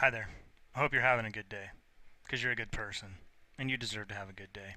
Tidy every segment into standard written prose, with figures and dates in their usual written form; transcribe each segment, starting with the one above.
Hi there. I hope you're having a good day, because you're a good person, and you deserve to have a good day.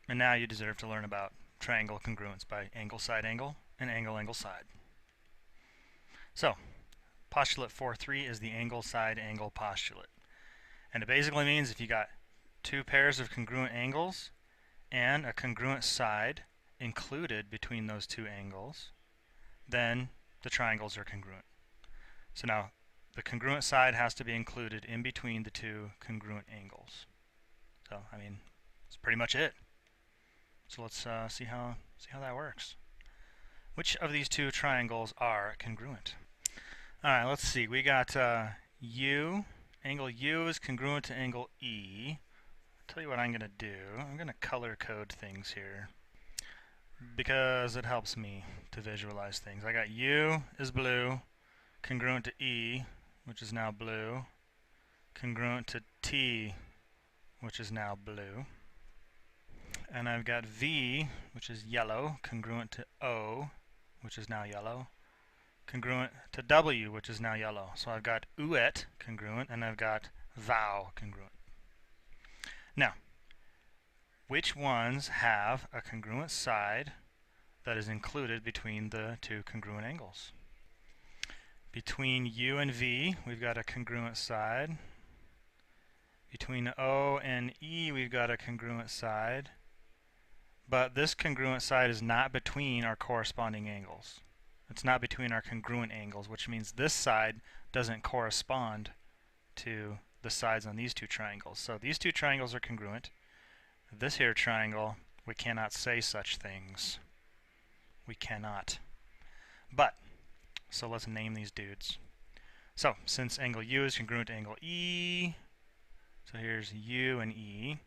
And now you deserve to learn about triangle congruence by angle side angle and angle angle side. So, postulate 4.3 is the angle side angle postulate. And it basically means if you got two pairs of congruent angles and a congruent side included between those two angles, then the triangles are congruent. So now, the congruent side has to be included in between the two congruent angles. So, that's pretty much it. So let's see how that works. Which of these two triangles are congruent? All right, let's see. We got U. Angle U is congruent to angle E. I'll tell you what I'm going to do. I'm going to color code things here because it helps me to visualize things. I got U is blue, congruent to E, which is now blue, congruent to T, which is now blue. And I've got V, which is yellow, congruent to O, which is now yellow, congruent to W, which is now yellow. So I've got UET congruent, and I've got VOW congruent. Now, which ones have a congruent side that is included between the two congruent angles? Between U and V, we've got a congruent side. Between O and E, we've got a congruent side. But this congruent side is not between our corresponding angles. It's not between our congruent angles, which means this side doesn't correspond to the sides on these two triangles. So these two triangles are congruent. This here triangle, we cannot say such things. We cannot. But, so let's name these dudes. So, since angle U is congruent to angle E, so here's U and E,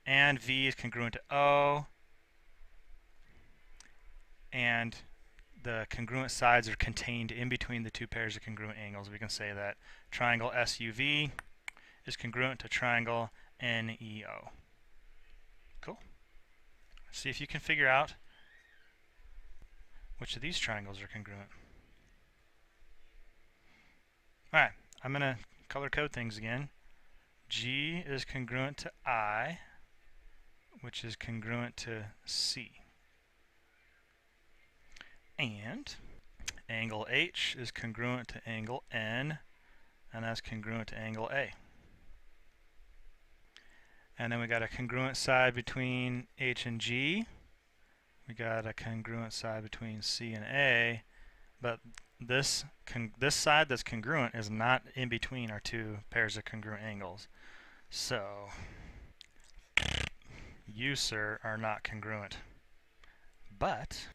and V is congruent to O, and the congruent sides are contained in between the two pairs of congruent angles, we can say that triangle SUV is congruent to triangle NEO. Cool. See if you can figure out which of these triangles are congruent. Alright, I'm going to color code things again. G is congruent to I, which is congruent to C. And angle H is congruent to angle N, and that's congruent to angle A. And then we got a congruent side between H and G. We got a congruent side between C and A, but this side that's congruent is not in between our two pairs of congruent angles. So, you, sir, are not congruent. But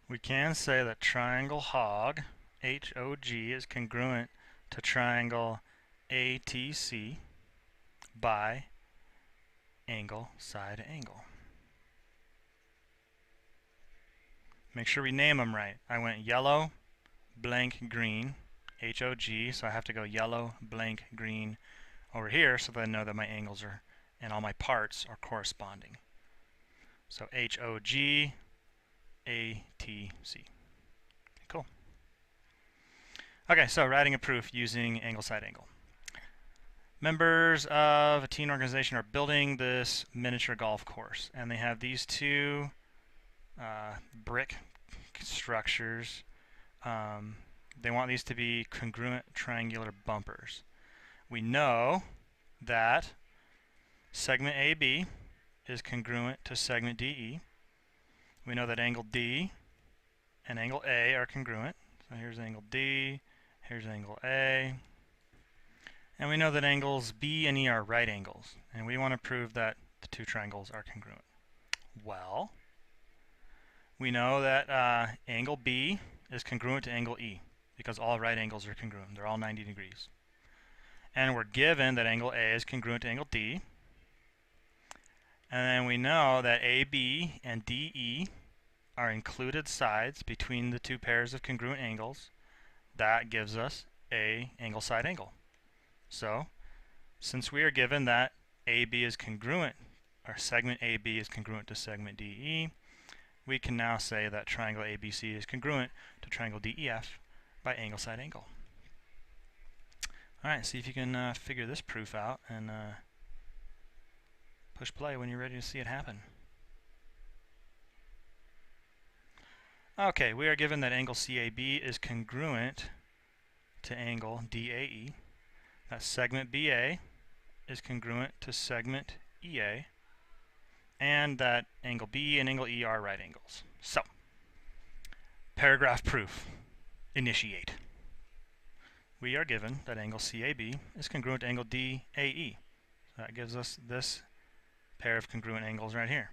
we can say that triangle HOG, H-O-G, is congruent to triangle ATC by angle side angle. Make sure we name them right. I went yellow, blank, green, H-O-G, so I have to go yellow, blank, green over here so that I know that my angles are and all my parts are corresponding. So H-O-G, A-T-C. Cool. Okay, so writing a proof using angle side angle. Members of a teen organization are building this miniature golf course, and they have these two brick structures. They want these to be congruent triangular bumpers. We know that segment AB is congruent to segment DE. We know that angle D and angle A are congruent. So here's angle D, here's angle A. And we know that angles B and E are right angles. And we want to prove that the two triangles are congruent. Well, we know that angle B is congruent to angle E because all right angles are congruent. They're all 90 degrees. And we're given that angle A is congruent to angle D. And then we know that AB and DE are included sides between the two pairs of congruent angles. That gives us a angle side angle. So, since we are given that AB is congruent, or segment AB is congruent to segment DE, we can now say that triangle ABC is congruent to triangle DEF by angle side angle. Alright, see if you can figure this proof out and push play when you're ready to see it happen. Okay, we are given that angle CAB is congruent to angle DAE. That segment BA is congruent to segment EA, and that angle B and angle E are right angles. So, paragraph proof. Initiate. We are given that angle CAB is congruent to angle DAE. So that gives us this pair of congruent angles right here.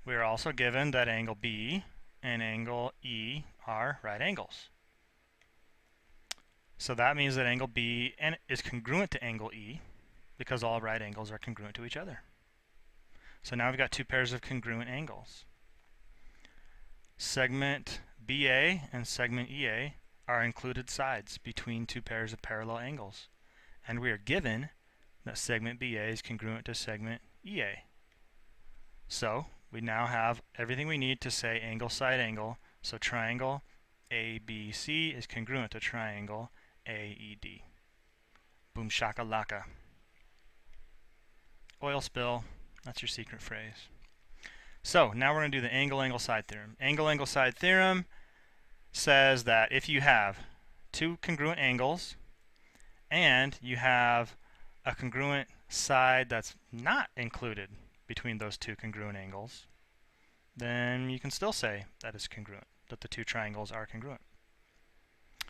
We are also given that angle B and angle E are right angles. So that means that angle B is congruent to angle E because all right angles are congruent to each other. So now we've got two pairs of congruent angles. Segment BA and segment EA are included sides between two pairs of parallel angles. And we are given that segment BA is congruent to segment EA. So we now have everything we need to say angle side angle. So triangle ABC is congruent to triangle AED. Boom shakalaka. Oil spill, that's your secret phrase. So now we're going to do the angle side theorem. Angle side theorem says that if you have two congruent angles and you have a congruent side that's not included between those two congruent angles, then you can still say that it's congruent, that the two triangles are congruent.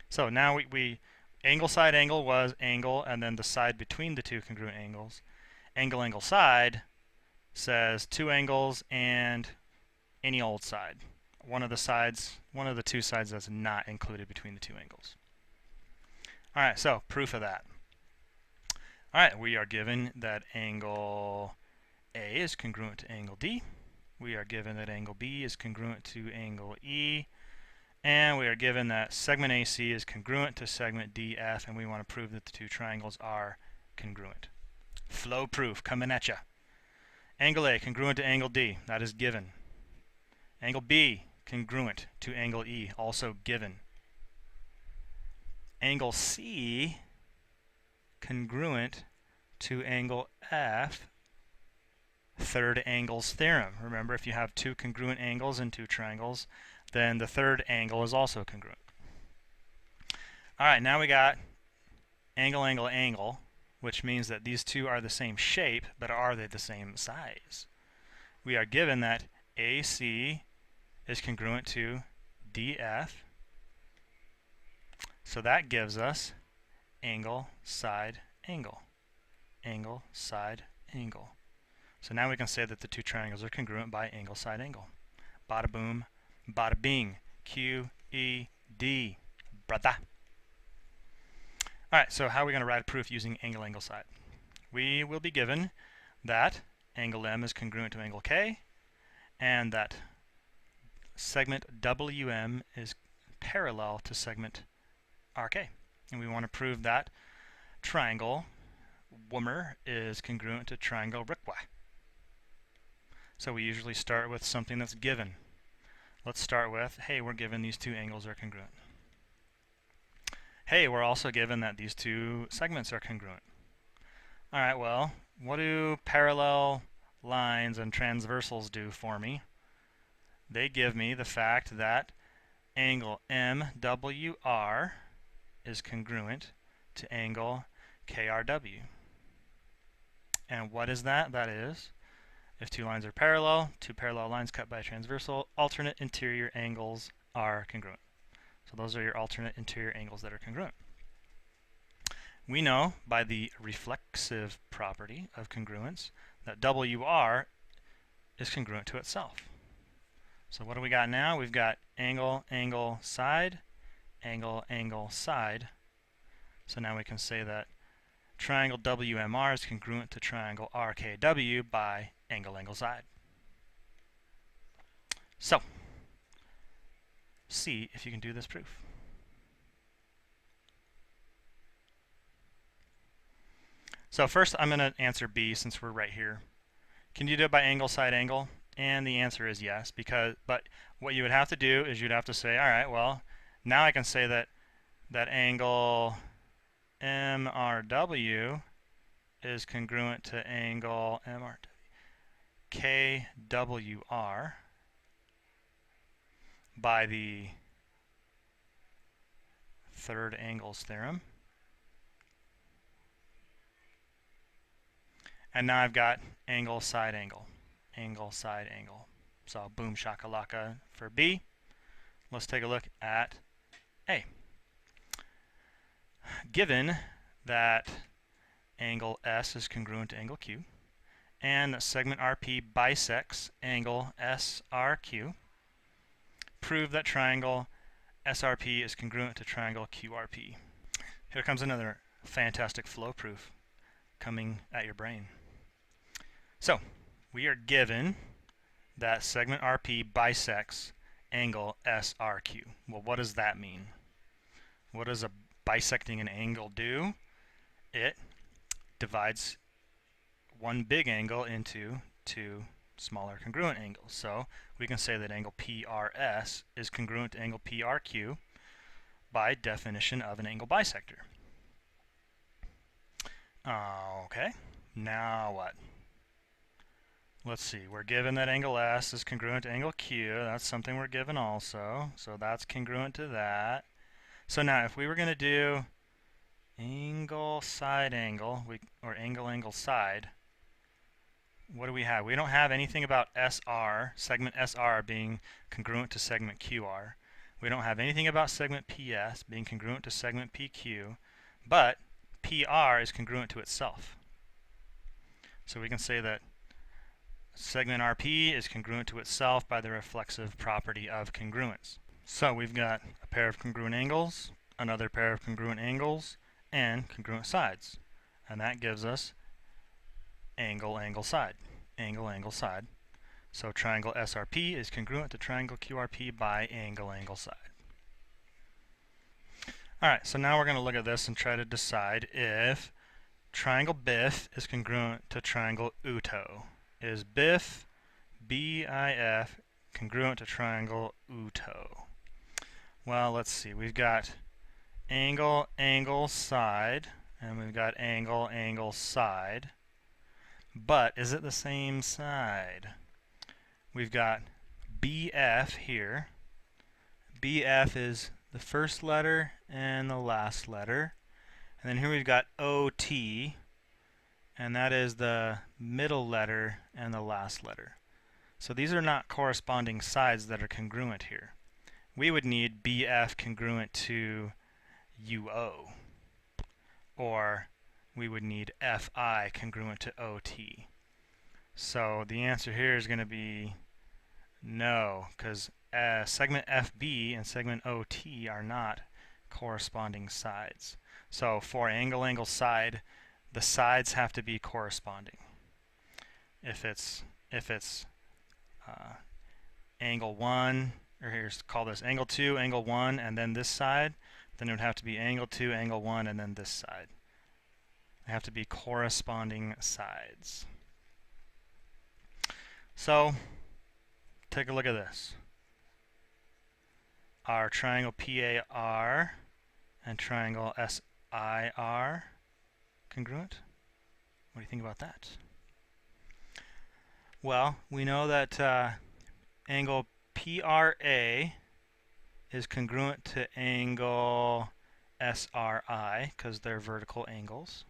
So now we angle side angle was angle and then the side between the two congruent angles. Angle side says two angles and any old side. One of the two sides that's not included between the two angles. Alright, so proof of that. Alright, we are given that angle A is congruent to angle D. We are given that angle B is congruent to angle E. And we are given that segment AC is congruent to segment DF, and we want to prove that the two triangles are congruent. Flow proof coming at ya. Angle A congruent to angle D, that is given. Angle B congruent to angle E, also given. Angle C congruent to angle F, third angle's theorem. Remember, if you have two congruent angles in two triangles, then the third angle is also congruent. Alright, now we got angle, which means that these two are the same shape, but are they the same size? We are given that AC is congruent to DF, so that gives us angle, side, angle. Angle, side, angle. So now we can say that the two triangles are congruent by angle, side, angle. Bada boom, bada bing. QED. Brother. Alright, so how are we going to write a proof using angle, side? We will be given that angle M is congruent to angle K, and that segment WM is parallel to segment RK. And we want to prove that triangle WMR is congruent to triangle RQY. So we usually start with something that's given. Let's start with, hey, we're given these two angles are congruent. Hey, we're also given that these two segments are congruent. Alright, well, what do parallel lines and transversals do for me? They give me the fact that angle MWR is congruent to angle KRW. And what is that? That is, if two lines are parallel, two parallel lines cut by a transversal, alternate interior angles are congruent. So those are your alternate interior angles that are congruent. We know by the reflexive property of congruence that WR is congruent to itself. So what do we got now? We've got angle, side, angle, side. So now we can say that triangle WMR is congruent to triangle RKW by angle, side. So, see if you can do this proof. So first I'm going to answer B since we're right here. Can you do it by angle, side, angle? And the answer is yes, but what you would have to do is you'd have to say, alright, well, now I can say that angle MRW is congruent to angle KWR by the third angles theorem. And now I've got angle, side, angle. Angle, side, angle. So boom shakalaka for B. Let's take a look at A. Given that angle S is congruent to angle Q, and that segment RP bisects angle SRQ, prove that triangle SRP is congruent to triangle QRP. Here comes another fantastic flow proof coming at your brain. So, we are given that segment RP bisects angle SRQ. Well, what does that mean? What does a bisecting an angle do? It divides one big angle into two smaller congruent angles. So we can say that angle PRS is congruent to angle PRQ by definition of an angle bisector. Okay, now what? Let's see, we're given that angle S is congruent to angle Q. That's something we're given also. So that's congruent to that. So now if we were going to do angle, side, angle, or angle, angle, side, what do we have? We don't have anything about SR, segment SR being congruent to segment QR. We don't have anything about segment PS being congruent to segment PQ, but PR is congruent to itself. So we can say that segment RP is congruent to itself by the reflexive property of congruence. So we've got a pair of congruent angles, another pair of congruent angles, and congruent sides. And that gives us angle, angle, side. Angle, angle, side. So triangle SRP is congruent to triangle QRP by angle, angle, side. Alright, so now we're going to look at this and try to decide if triangle BIF is congruent to triangle UTO. Is BIF, BIF, congruent to triangle UTO? Well, let's see. We've got angle, angle, side, and we've got angle, angle, side. But is it the same side? We've got BF here. BF is the first letter and the last letter. And then here we've got OT, and that is the middle letter and the last letter. So these are not corresponding sides that are congruent here. We would need BF congruent to UO, or we would need FI congruent to OT. So the answer here is going to be no, because segment FB and segment OT are not corresponding sides. So for angle, angle, side, the sides have to be corresponding. If it's angle 1, or here's call this angle 2, angle 1, and then this side, then it would have to be angle 2, angle 1, and then this side. They have to be corresponding sides. So take a look at this. Are triangle PAR and triangle SIR congruent? What do you think about that? Well, we know that angle PRA is congruent to angle SRI because they're vertical angles.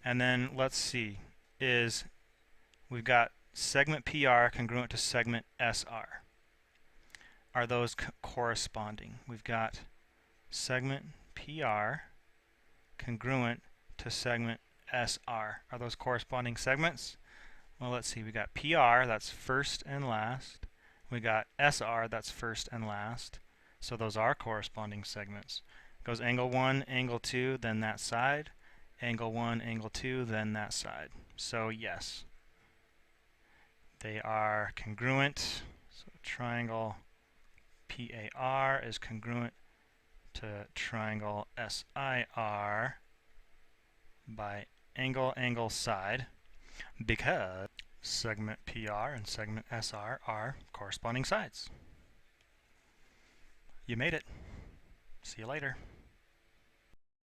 And then let's see, we've got segment PR congruent to segment SR. Are those corresponding? We've got segment PR congruent to segment SR. Are those corresponding segments? Well, let's see. We got PR, that's first and last. We got SR, that's first and last. So those are corresponding segments. Goes angle 1, angle 2, then that side. Angle 1, angle 2, then that side. So yes, they are congruent. So triangle PAR is congruent to triangle SIR by angle, angle, side, because segment PR and segment SR are corresponding sides. You made it. See you later.